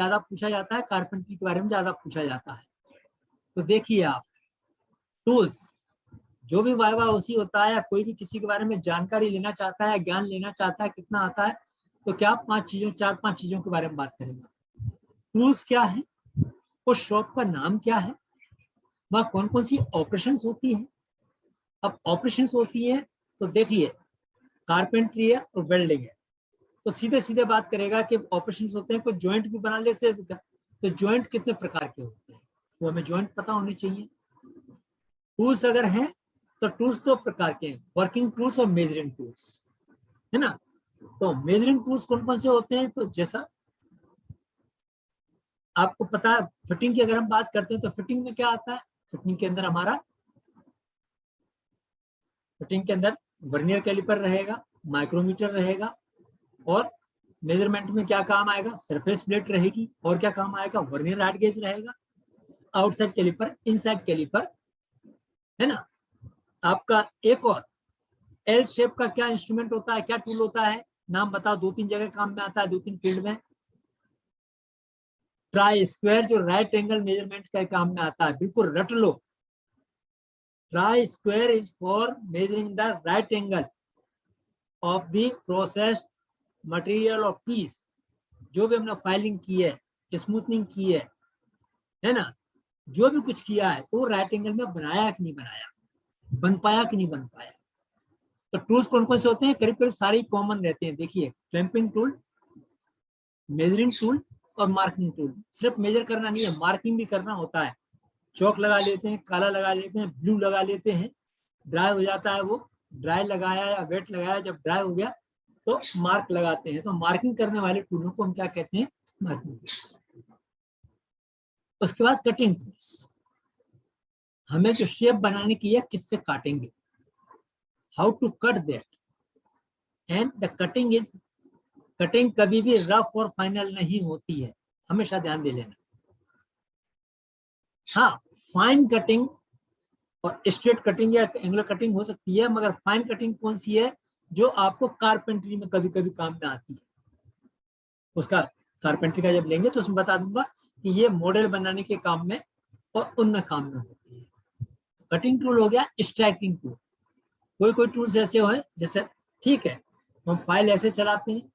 ज्यादा पूछा जाता है, कारपेंटरी के बारे में ज्यादा पूछा जाता है। तो देखिए आप, टूल्स, जो भी वाइवा ओसी होता है या कोई भी किसी के बारे में जानकारी लेना चाहता है, ज्ञान लेना चाहता है, कितना आता है, तो क्या 4-5 चीजों के बारे में बात करेंगे। टूल्स क्या है, उस शॉप का नाम क्या है, वह कौन कौन सी ऑपरेशंस होती है। अब ऑपरेशंस होती है तो देखिए, कारपेंट्री है और वेल्डिंग है, तो सीधे सीधे बात करेगा कि ऑपरेशंस होते हैं, कोई जॉइंट भी बना लेते हैं, तो जॉइंट कितने प्रकार के होते हैं, वो हमें जॉइंट पता होनी चाहिए। टूल्स अगर हैं तो टूल्स 2 प्रकार के हैं, वर्किंग टूल्स और मेजरिंग टूल्स, है ना। तो मेजरिंग टूल्स कौन कौन से होते हैं, तो जैसा आपको पता है, फिटिंग की अगर हम बात करते हैं तो फिटिंग में क्या आता है, फिटिंग के अंदर वर्नियर कैलिपर रहेगा, माइक्रोमीटर रहेगा, और मेजरमेंट में क्या काम आएगा, सरफेस प्लेट रहेगी, और क्या काम आएगा, वर्नियर राइट गेज रहेगा, आउटसाइड कैलिपर, इनसाइड कैलिपर, है ना। आपका एक और एल शेप का क्या इंस्ट्रूमेंट होता है, क्या टूल होता है, नाम बताओ, 2-3 जगह काम में आता है, 2-3 फील्ड में। ट्राई स्क्वायर, जो राइट एंगल मेजरमेंट का काम में आता है, बिल्कुल रट लो। Try square is for measuring the right angle of the processed material of piece. जो भी हमने फाइलिंग की है, स्मूथनिंग की है ना, जो भी कुछ किया है, तो राइट एंगल में बनाया कि नहीं बनाया, बन पाया कि नहीं बन पाया। तो टूल्स कौन कौन से होते हैं, करीब करीब सारे कॉमन रहते हैं। देखिए, क्लैंपिंग टूल, मेजरिंग टूल और मार्किंग टूल। सिर्फ मेजर करना नहीं है, मार्किंग भी करना होता है। चौक लगा लेते हैं, काला लगा लेते हैं, ब्लू लगा लेते हैं, ड्राई हो जाता है, वो ड्राई लगाया या वेट लगाया, जब ड्राई हो गया तो मार्क लगाते हैं। तो मार्किंग करने वाले टूलों को हम क्या कहते हैं, मार्किंग टूल्स। उसके बाद कटिंग टूल्स, हमें जो शेप बनाने की है, किससे काटेंगे, how to cut that, and the cutting is, cutting कभी भी रफ और फाइनल नहीं होती है, हमेशा ध्यान दे लेना। हाँ, फाइन कटिंग और स्ट्रेट कटिंग या एंगुलर कटिंग हो सकती है, मगर फाइन कटिंग कौन सी है, जो आपको कारपेंट्री में कभी कभी काम में आती है। उसका कारपेंट्री का जब लेंगे तो उसमें बता दूंगा कि ये मॉडल बनाने के काम में और उनमें काम में होती है। कटिंग टूल हो गया, स्ट्राइकिंग टूल। कोई कोई टूल्स ऐसे हो, जैसे ठीक है, हम फाइल ऐसे चलाते हैं,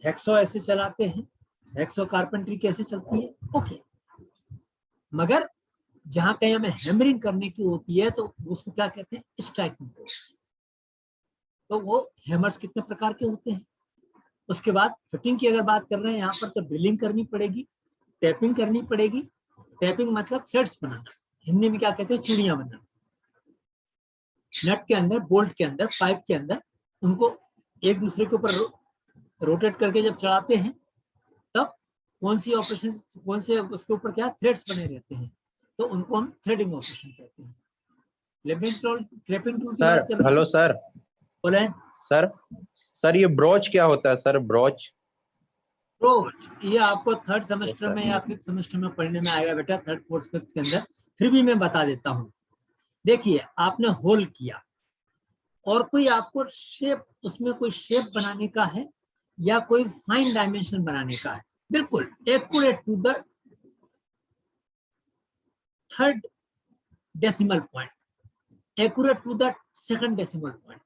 हेक्सो ऐसे चलाते हैं, हेक्सो कारपेंट्री कैसे चलती है, ओके। मगर जहां कहीं हमें हैमरिंग करने की होती है, तो उसको क्या कहते हैं, स्ट्राइकिंग टूल। तो वो हैमर्स कितने प्रकार के होते हैं। उसके बाद फिटिंग की अगर बात कर रहे हैं यहाँ पर, तो ड्रिलिंग करनी पड़ेगी, टैपिंग करनी पड़ेगी। टैपिंग मतलब थ्रेड्स बनाना, हिंदी में क्या कहते हैं, चूड़ियां बनाना। नट के अंदर, बोल्ट के अंदर, पाइप के अंदर, उनको एक दूसरे के ऊपर रोटेट करके जब चढ़ाते हैं, तब कौन सी ऑपरेशन, कौन से उसके ऊपर क्या थ्रेड्स बने रहते हैं, तो उनको हम थ्रेडिंग ऑपरेशन कहते हैं। क्लैपिंग टूल की सर, बात कर रहे हेलो हैं, सर। बोले सर सर ये ब्रोच क्या होता है सर, ब्रोच? ब्रोच, ये आपको 3rd यस सेमेस्टर सर। में या 5th सेमेस्टर में पढ़ने में आएगा बेटा, 3rd 4th 5th के अंदर। फिर भी मैं बता देता हूँ। देखिए, आपने होल किया और कोई आपको शेप, उसमें कोई शेप बनाने का है या कोई फाइन डायमेंशन बनाने का है, बिल्कुल accurate to the 3rd decimal point, accurate to the 2nd decimal point.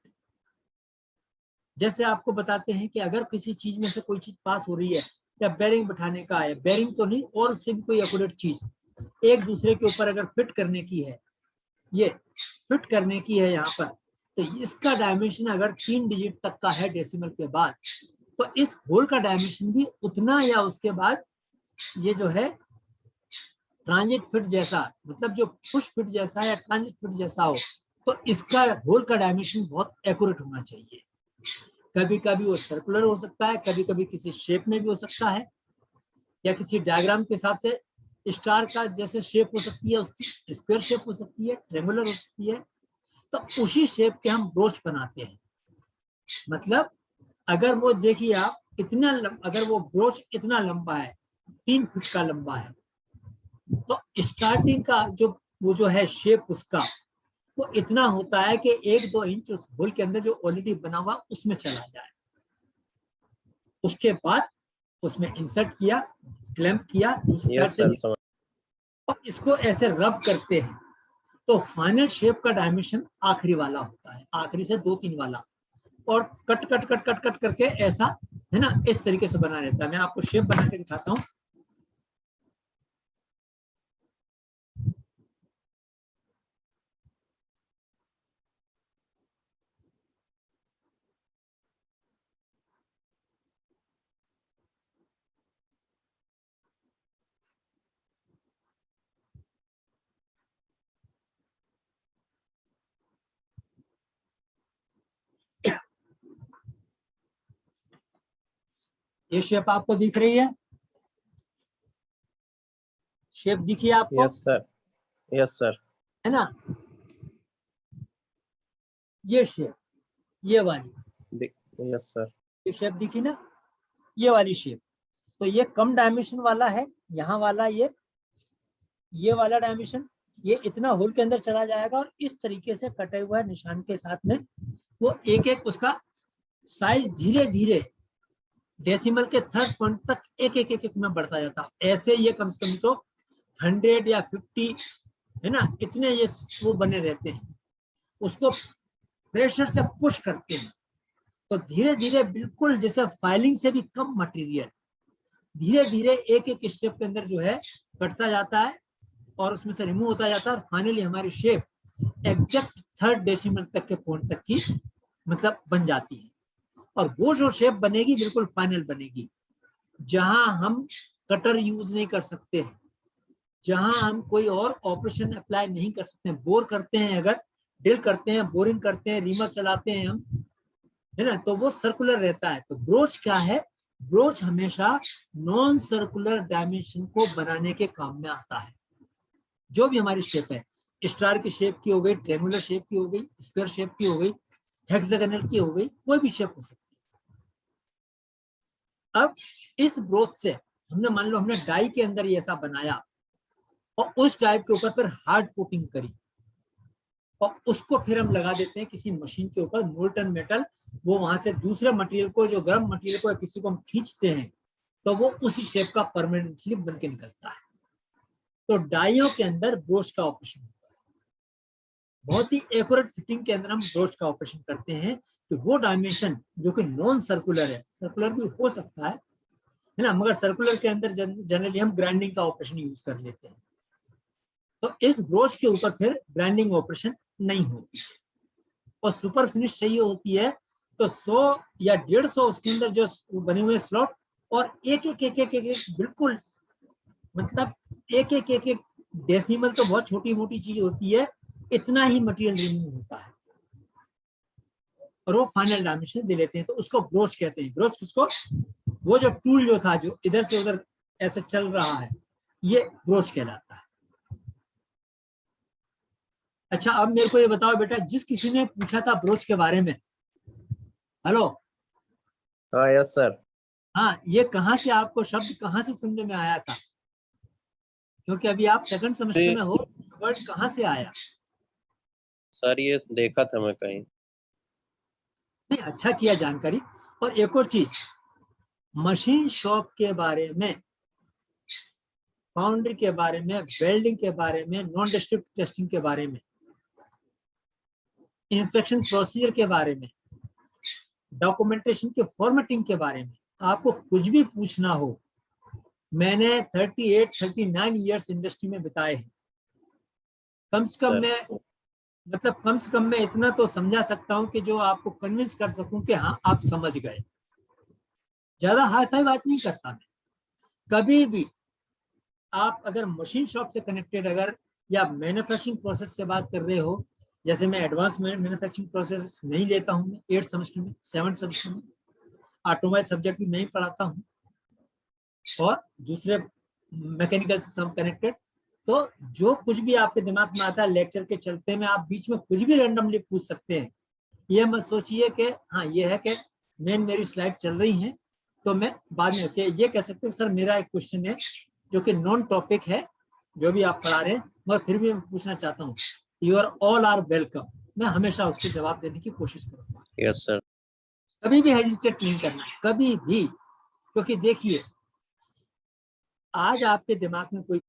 जैसे आपको बताते हैं कि अगर किसी चीज में से कोई चीज पास हो रही है, या बेरिंग बिठाने का है, बेरिंग तो नहीं, और उससे भी कोई एक्यूरेट चीज एक दूसरे के ऊपर अगर फिट करने की है, ये फिट करने की है यहाँ पर, तो इसका डायमेंशन अगर 3 डिजिट तक का है डेसिमल के बाद, तो इस होल का डायमेंशन भी उतना, या उसके बाद ये जो है ट्रांजिट फिट जैसा, मतलब जो पुश फिट जैसा या ट्रांजिट फिट जैसा हो, तो इसका होल का डायमेंशन बहुत एक्यूरेट होना चाहिए। कभी कभी वो सर्कुलर हो सकता है, कभी कभी किसी शेप में भी हो सकता है, या किसी डायग्राम के हिसाब से स्टार का जैसे शेप हो सकती है, उसकी स्क्वायर शेप हो सकती है, ट्रायंगुलर हो सकती है। तो उसी शेप के हम ब्रोच बनाते हैं। मतलब अगर वो देखिए आप, इतना अगर वो ब्रोच इतना लंबा है, 3 फीट का लंबा है, तो स्टार्टिंग का जो वो जो है शेप उसका, वो इतना होता है कि 1-2 इंच उस होल के अंदर जो ऑलरेडी बना हुआ उसमें चला जाए। उसके बाद उसमें इंसर्ट किया, क्लैंप किया, दूसरी साइड यस से सर समझ। और इसको ऐसे रब करते हैं तो फाइनल शेप का डायमेंशन आखिरी वाला होता है, आखिरी से 2-3 वाला, और cut cut cut cut cut करके ऐसा, है ना, इस तरीके से बना रहता है। मैं आपको शेप बना के दिखाता हूँ। ये शेप आपको दिख रही है, शेप दिखी आपको, यस सर, यस सर। है ना, ये शेप, ये वाली, यस सर। ये शेप दिखी ना, ये वाली शेप। तो ये कम डायमेंशन वाला है, यहाँ वाला ये वाला डायमेंशन, ये इतना होल के अंदर चला जाएगा और इस तरीके से कटे हुआ निशान के साथ में वो एक एक उसका साइज धीरे धीरे डेसिमल के थर्ड पॉइंट तक एक एक एक एक में बढ़ता जाता है। ऐसे ये कम से कम तो 100 या 50, है ना, इतने ये वो बने रहते हैं, उसको प्रेशर से पुश करते हैं तो धीरे धीरे बिल्कुल जैसे फाइलिंग से भी कम मटेरियल धीरे धीरे एक एक स्टेप के अंदर जो है कटता जाता है और उसमें से रिमूव होता जाता है। फाइनली हमारी शेप एग्जैक्ट थर्ड डेसिमल तक के पॉइंट तक की मतलब बन जाती है। और वो जो शेप बनेगी बिल्कुल फाइनल बनेगी, जहां हम कटर यूज नहीं कर सकते हैं, जहां हम कोई और ऑपरेशन अप्लाई नहीं कर सकते हैं, बोर करते हैं, अगर ड्रिल करते हैं, बोरिंग करते हैं, रीमर चलाते हैं हम, है ना, तो वो सर्कुलर रहता है। तो ब्रोच क्या है, ब्रोच हमेशा नॉन सर्कुलर डायमेंशन को बनाने के काम में आता है। जो भी हमारी शेप है, स्टार की शेप की हो गई, ट्रेंगुलर शेप की हो गई, स्क्वायर शेप की हो गई, हेक्सागोनल की हो गई, कोई भी शेप हो सकती है। अब इस ब्रोच से हमने मान लो हमने डाई के अंदर ये ऐसा बनाया और उस डाई के ऊपर फिर हार्ड कोटिंग करी और उसको फिर हम लगा देते हैं किसी मशीन के ऊपर, मोल्टन मेटल, वो वहां से दूसरे मटेरियल को, जो गर्म मटेरियल को या किसी को हम खींचते हैं तो वो उसी शेप का परमानेंटली बन के निकलता है। तो डाइयों के अंदर ब्रोच का ऑपरेशन होता है, बहुत ही एक्यूरेट फिटिंग के अंदर हम ब्रोच का ऑपरेशन करते हैं कि वो डायमेंशन जो कि नॉन सर्कुलर है, सर्कुलर भी हो सकता है ना, मगर सर्कुलर के अंदर जनरली हम ग्राइंडिंग का ऑपरेशन यूज कर लेते हैं। तो इस ब्रोच के ऊपर फिर ग्राइंडिंग ऑपरेशन नहीं होती और सुपर फिनिश चाहिए होती है तो 100 या 150 उसके अंदर जो बने हुए स्लॉट और एक एक एक एक एक, एक बिल्कुल मतलब एक एक एक एक डेसिमल तो बहुत छोटी मोटी चीज होती है, इतना ही मटेरियल रिमूव होता है और वो फाइनल डायमेंशन दे लेते हैं। तो उसको ब्रोच कहते हैं। ब्रोच किसको, वो जो टूल जो था जो इधर से उधर ऐसे चल रहा है, ये ब्रोच कहलाता है। अच्छा, अब मेरे को ये बताओ बेटा, जिस किसी ने पूछा था ब्रोच के बारे में, हेलो, हाँ यस सर। हाँ, ये कहाँ से आपको शब्द कहाँ से सुनने में आया था, क्योंकि अभी आप सेकंड सेमेस्टर में हो, वर्ड कहाँ से आया? सर ये देखा था मैं कहीं। नहीं, अच्छा किया जानकारी। और एक और चीज, मशीन शॉप के बारे में, फाउंड्री के बारे में, वेल्डिंग के बारे में, नॉन डिस्ट्रक्टिव टेस्टिंग के बारे में, इंस्पेक्शन प्रोसीजर के बारे में, डॉक्यूमेंटेशन के फॉर्मेटिंग के बारे में आपको कुछ भी पूछना हो, मैंने 38-39 ईयर्स इंडस्ट्री में बिताए हैं। कम से कम मैं मतलब कम से कम मैं इतना तो समझा सकता हूं कि जो आपको कन्विंस कर सकूं कि हाँ आप समझ गए। ज्यादा हाई फाई बात नहीं करता मैं कभी भी। आप अगर मशीन शॉप से कनेक्टेड अगर या मैन्युफैक्चरिंग प्रोसेस से बात कर रहे हो, जैसे मैं एडवांस मैन्युफैक्चरिंग प्रोसेस नहीं लेता हूँ, मैं 8th सेमेस्टर में 7th सेमेस्टर में ऑटोमोबाइल सब्जेक्ट भी नहीं पढ़ाता हूँ और दूसरे मैकेनिकल से सब कनेक्टेड। तो जो कुछ भी आपके दिमाग में आता है लेक्चर के चलते में आप बीच में कुछ भी रैंडमली पूछ सकते हैं। ये मत सोचिए कि हाँ ये है कि मेरी स्लाइड चल रही है तो मैं बाद में ये कह सकते हैं सर मेरा एक क्वेश्चन है जो कि नॉन टॉपिक है जो भी आप पढ़ा रहे हैं, मगर फिर भी मैं पूछना चाहता हूँ, you are all are welcome. मैं हमेशा उसके जवाब देने की कोशिश करूंगा। Yes sir. कभी भी हेजिटेट नहीं करना, कभी भी, क्योंकि देखिए आज आपके दिमाग में कोई